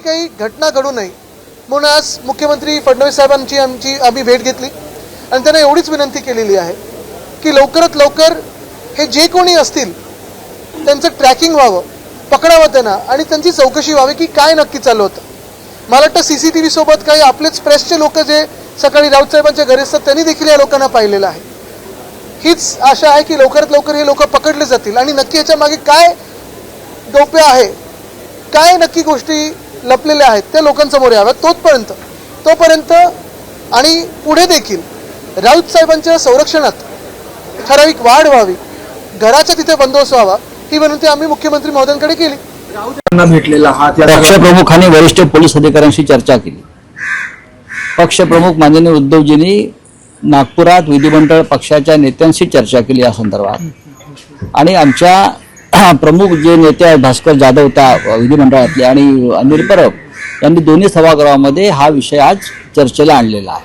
काही घटना घडू नये म्हणून आज मुख्यमंत्री फडणवीस साहेबांची आम्ही भेट घेतली आणि त्यांना एवढीच विनंती केलेली आहे की लवकरात लवकर हे जे कोणी असतील त्यांचं ट्रॅकिंग व्हावं, पकडावं त्यांना आणि त्यांची चौकशी व्हावी की काय नक्की चालू होतं. मला वाटतं CCTV सोबत काही आपलेच प्रेसचे लोक जे सकाळी राऊत साहेबांच्या घरी असतात त्यांनी देखील या लोकांना पाहिलेलं आहे. हीच आशा आहे की लवकरात लवकर हे लोक पकडले जातील आणि नक्की याच्या मागे काय डोपे आहे, काय नक्की गोष्टी लपलेल्या आहेत त्या लोकांसमोर याव्यात. तोपर्यंत आणि पुढे देखील राऊत साहेबांच्या संरक्षणात ठराविक वाढ व्हावी, घराच्या तिथे बंदोबस्त व्हावा, ही विनंती आम्ही मुख्यमंत्री महोदयांकडे केली. भेटलेला हा पक्षप्रमुखांनी वरिष्ठ पोलीस अधिकाऱ्यांशी चर्चा केली. पक्षप्रमुख माननीय उद्धवजींनी नागपुरात विधिमंडळ पक्षाच्या नेत्यांशी चर्चा केली या संदर्भात आणि आमच्या प्रमुख जे नेते आहेत भास्कर जाधव त्या विधिमंडळातले आणि अनिल परब यांनी दोन्ही सभागृहामध्ये हा विषय आज चर्चेला आणलेला आहे.